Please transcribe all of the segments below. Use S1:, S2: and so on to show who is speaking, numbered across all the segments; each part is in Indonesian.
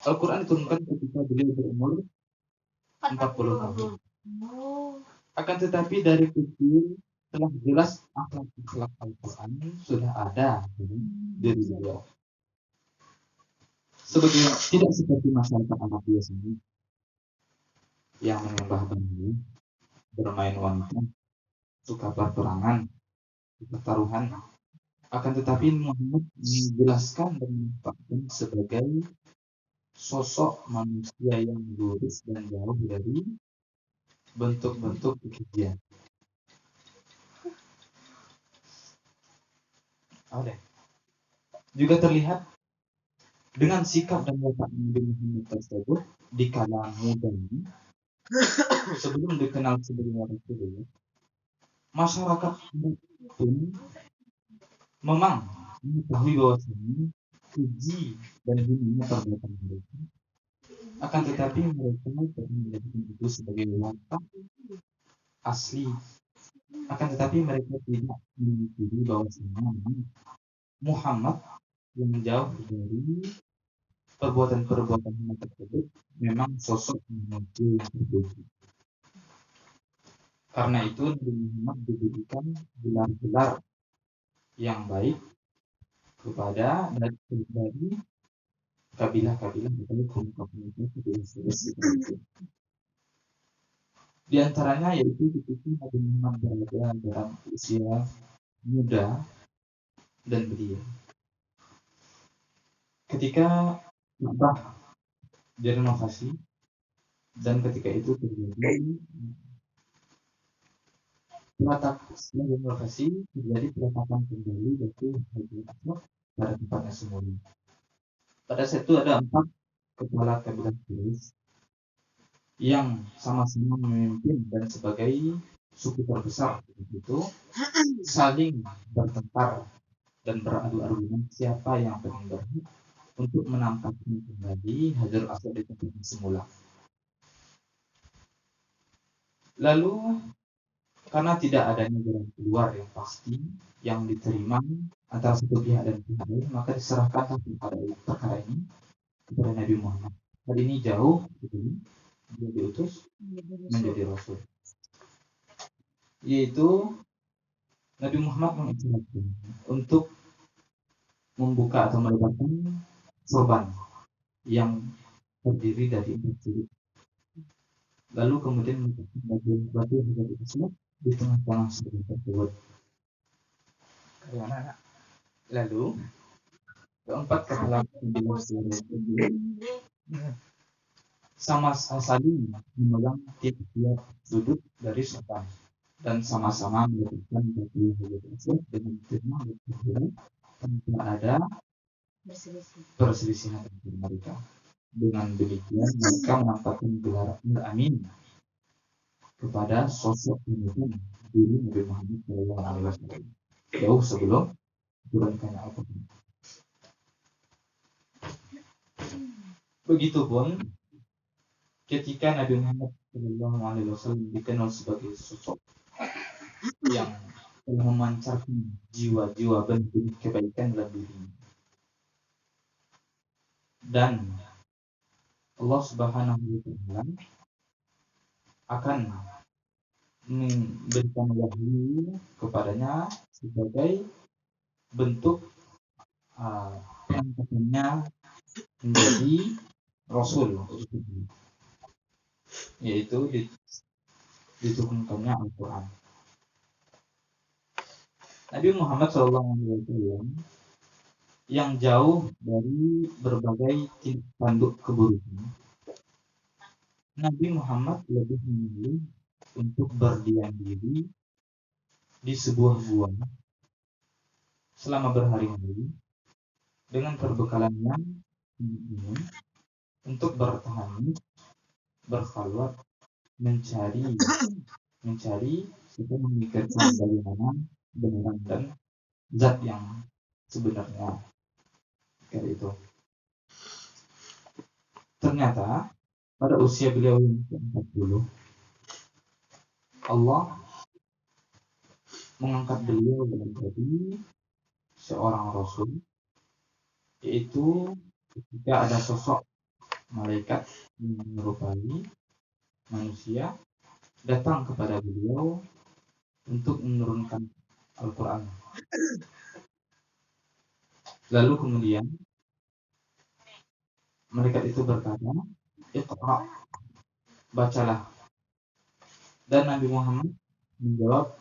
S1: Al-Quran diturunkan ketika beliau berumur 40 tahun. Akan tetapi dari kecil telah jelas akhlak Al-Quran sudah ada di diri beliau. Tidak seperti masyarakat anak biasanya yang menyembah bambu, bermain wanita, suka perperangan, pertaruhan. Akan tetapi Muhammad menjelaskan dan menempatkan sebagai sosok manusia yang lurus dan jauh dari bentuk-bentuk kekejian. Juga terlihat dengan sikap dan watak Nabi Muhammad tersebut di kalangan muda ini, sebelum dikenal sebagai Rasulullah, masyarakat pun memang mengetahui bahwasanya keji dan hinanya perbuatan mereka. Akan tetapi mereka tidak menjadikan itu sebagai watak asli. Akan tetapi mereka tidak mengikuti bahwasanya Muhammad yang jauh dari perbuatan-perbuatan tersebut memang sosok manusia yang terpuji. Karena itu Nabi Muhammad diberikan gelar-gelar yang baik kepada dari kabilah-kabilah atau komunitas. Di antaranya yaitu ketika Nabi Muhammad berada dalam usia muda dan belia. Ketika Ka'bah direnovasi dan ketika itu terjadi peletakan kembali yaitu Hajar Aswad pada tempatnya semula. Pada saat itu ada 4 kepala kabilah Quraisy yang sama-sama memimpin dan sebagai suku terbesar itu saling bertengkar dan beradu argumen siapa yang paling berhak untuk menampakkan kembali Hajar Aswad di tempatnya semula. Lalu karena tidak adanya jalan keluar yang pasti yang diterima antara satu pihak dan pihak lain, maka diserahkan perkara ini kepada Nabi Muhammad. Hal ini jauh dia diutus menjadi Rasul, yaitu Nabi Muhammad mengisyaratkan untuk membuka atau melebarkan sorban yang terdiri dari 4 sudut. Lalu kemudian meletakkan bagian batu yang menjadi tersebut di tengah-tengah sorban tersebut. Lalu keempat kepala kabilah sama saling memegang tiap-tiap sudut dari sorban dan sama-sama meletakkan batu yang tersebut dengan tenang dan berhenti tanpa ada perselisihan antara mereka. Dengan demikian mereka menampakkan gelar Amin kepada sosok pemimpin diri Nabi Muhammad SAW jauh sebelum turunkannya Al-Quran. Begitupun ketika Nabi Muhammad SAW dikenal sebagai sosok yang memancarkan jiwa-jiwa benih kebaikan dalam dirinya, dan Allah Subhanahu wa Ta'ala akan memberikan wahyu kepadanya sebagai bentuk pengangkatannya menjadi Rasul, yaitu diturunkannya Al-Quran. Nabi Muhammad SAW yang jauh dari berbagai tindak tanduk keburukan, Nabi Muhammad lebih memilih untuk berdiam diri di sebuah gua selama berhari-hari dengan perbekalan yang umum untuk bertahan, berkhalwat, mencari serta memikirkan bagaimana kebenaran dan zat yang sebenarnya. Kayak itu. Ternyata pada usia beliau yang ke-40 Allah mengangkat beliau menjadi seorang Rasul, yaitu ketika ada sosok malaikat yang menyerupai manusia datang kepada beliau untuk menurunkan Al-Quran. Lalu kemudian malaikat itu berkata, Iqra, bacalah. Dan Nabi Muhammad menjawab,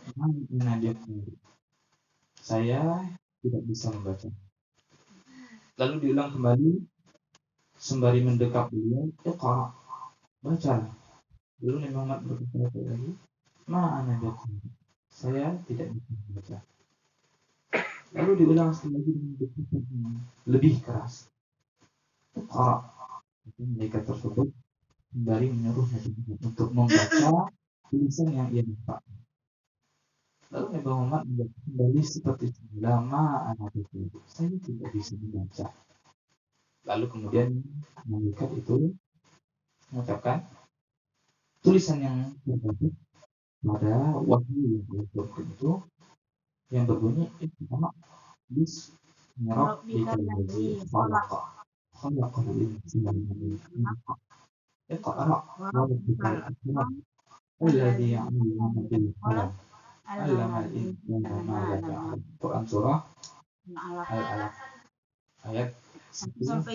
S1: saya tidak bisa membaca. Lalu diulang kembali sembari mendekat beliau, Iqra, bacalah. Lalu Nabi Muhammad berkata lagi, Ma'ana biqari, saya tidak bisa membaca. Lalu diulang sekali lagi dengan dekatan lebih keras. Iqra, mereka tersebut kembali menyuruh Nabi Muhammad untuk membaca tulisan yang ia nampak. Lalu Nabi Muhammad kembali seperti lama anak itu, saya tidak bisa membaca. Lalu kemudian malaikat itu mengucapkan tulisan yang terdapat pada wahyu yang diturunkan itu yang berbunyi Iqra bismi rabbikal ladzi khalaq khalaqal insana min 'alaq Iqra wa rabbukal akram alladzi 'allama bil qalam 'allamal insana ma lam ya'lam. Quran surah Al-Alaq ayat 1-5.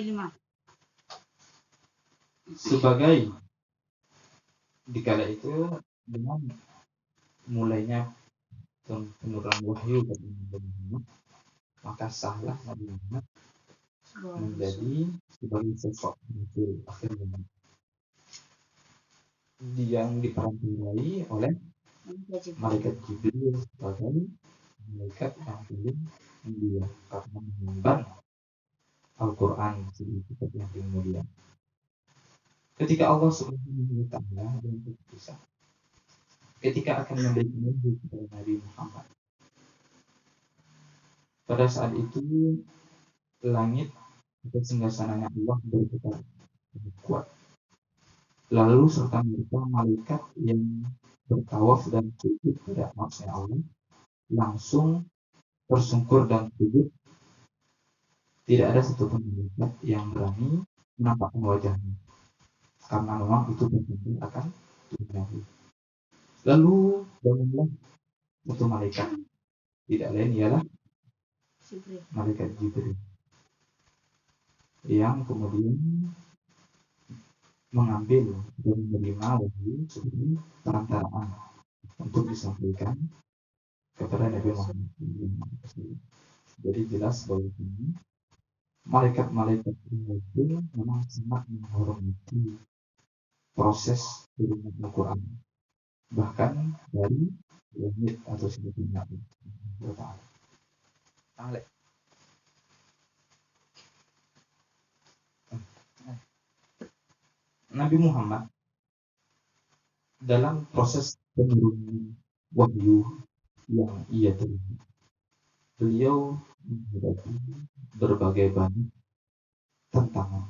S1: Sebagai dikala itu dengan mulainya penurunan wahyu kepada Nabi Muhammad, maka sahlah Nabi Muhammad menjadi sebagai sosok rasul akhir zaman yang diperantarai oleh malaikat Jibril sebagai malaikat yang paling mulia karena mengemban Al-Quran sebagai yang paling mulia. Ketika Allah Subhanahu wa Ta'ala dan berpisah, ketika akan memberikan wahyu kepada Nabi Muhammad, pada saat itu langit atau singgasananya Allah bergetar kuat. Lalu serta merta malaikat yang bertawaf dan sujud pada maksudnya Allah langsung tersungkur dan sujud. Tidak ada satupun malaikat yang berani menampakkan wajahnya, karena memang itu benar akan terjadi. Lalu bangunlah satu malaikat, tidak lain ialah malaikat Jibril, yang kemudian mengambil dan menerima wahyu sebagai perantaraan untuk disampaikan kepada Nabi Muhammad. Jadi jelas bahwa ini malaikat-malaikat itu memang sangat menghormati proses turunnya Al-Quran, bahkan dari langit atau sebagainya. Nabi Muhammad dalam proses penurunan wahyu yang ia terima, beliau menghadapi berbagai banyak tantangan,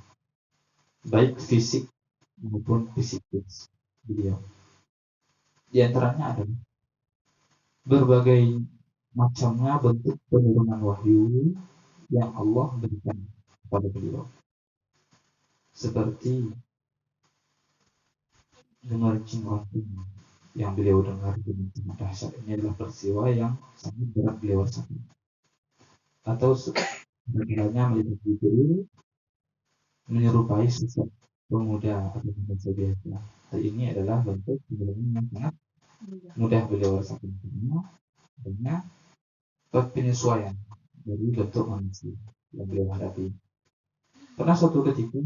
S1: baik fisik maupun psikis beliau. Di antaranya adalah berbagai macamnya bentuk penurunan wahyu yang Allah berikan kepada beliau, seperti dengar cingkrang yang beliau dengar dengan sangat dahsyat. Ini adalah peristiwa yang sangat berat beliau rasakan. Atau sebenarnya melihat Jibril menyerupai sosok pemuda atau manusia biasa. Hal ini adalah bentuk penurunan yang sangat mudah beliau rasakan karena penyesuaian dari bentuk manusia yang beliau hadapi. Pernah suatu ketika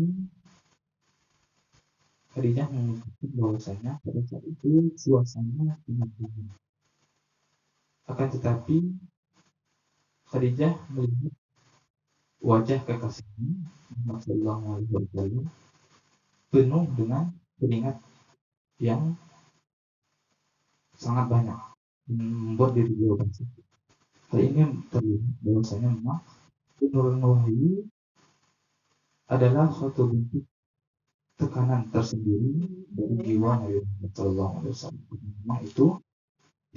S1: Khadijah mengungkapkan bahwasanya pada saat itu suasana sangat dingin. Akan tetapi Khadijah melihat wajah kekasihnya Muhammad Sallallahu Alaihi Wasallam penuh dengan keringat yang sangat banyak, membuat diri beliau basah. Hal ini terlihat bahwasanya memang penurunan wahyu adalah suatu bentuk tekanan tersendiri dari jiwa Nabi Muhammad Sallallahu Alaihi Wasallam. Memang itu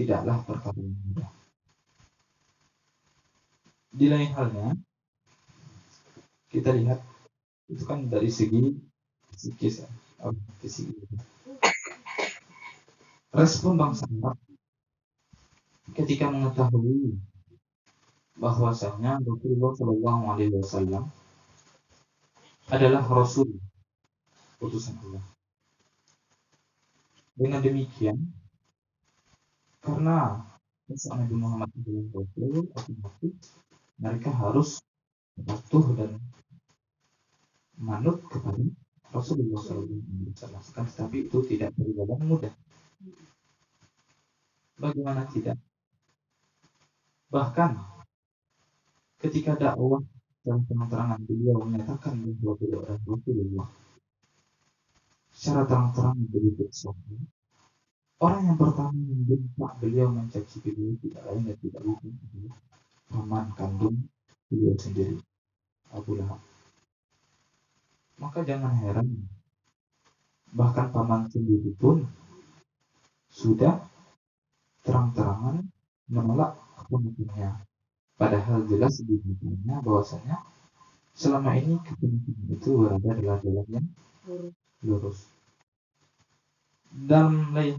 S1: tidaklah perkara yang mudah. Di lain halnya, kita lihat itu kan dari segi psikis ya, fisik. Respon bangsa Arab ketika mengetahui bahwasanya Rasulullah Shallallahu Alaihi Wasallam adalah Rasul utusan Allah. Dengan demikian, karena Nabi Muhammad adalah Rasul, otomatis mereka harus patuh dan manut kepada Rasulullah SAW. Tetapi itu tidak berjalan mudah. Bagaimana tidak? Bahkan ketika dakwah dan terang-terangan beliau menyatakan bahwa beliau adalah Rasulullah secara terang-terangan begitu sopan, orang yang pertama membentak beliau, mencaci beliau tidak lain dan tidak bukan adalah paman kandung beliau sendiri, Abu Lahab. Maka jangan heran, bahkan paman sendiri pun sudah terang-terangan menolak kepentingannya. Padahal jelas di bukunya bahwasanya selama ini kepentingan itu berada dalam jalan yang lurus. Dalam lain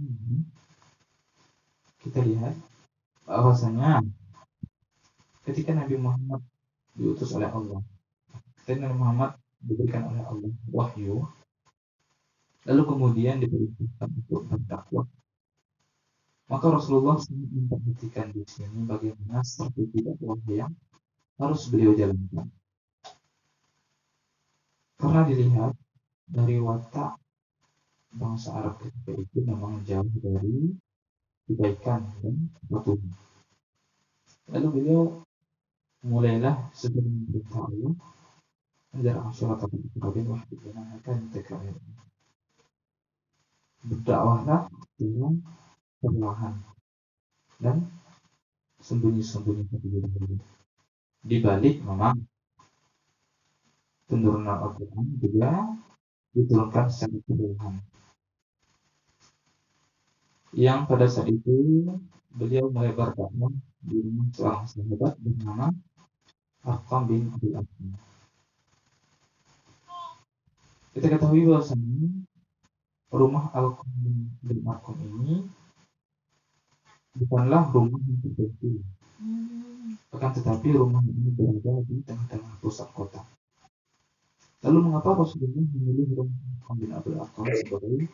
S1: kita lihat bahwasanya ketika Nabi Muhammad diutus oleh Allah, ketika Nabi Muhammad diberikan oleh Allah wahyu, lalu kemudian diperintahkan untuk berdakwah, maka Rasulullah sangat memperhatikan di sini bagaimana strategi dakwah yang harus beliau jalankan. Karena dilihat dari watak bangsa Arab ketika itu memang jauh dari kebaikan dan kepatuhan. Lalu beliau mulailah sebelum berita Allah menjarah masyarakat Al-Qur'an wahdina akan tekrar berdakwahlah dengan perlahan dan sembunyi-sembunyi di balik memang penurunan Al-Quran juga diturunkan secara perlahan, yang pada saat itu beliau mulai berdakwah di rumah seorang sahabat bernama Arqam bin Abil Arqam. Kita ketahui bahwasanya rumah Arqam bin Arqam ini bukanlah rumah yang tertentu, akan tetapi rumah ini berada di tengah-tengah pusat kota. Lalu mengapa Rasulullah memilih rumah Arqam bin Abil Arqam sebagai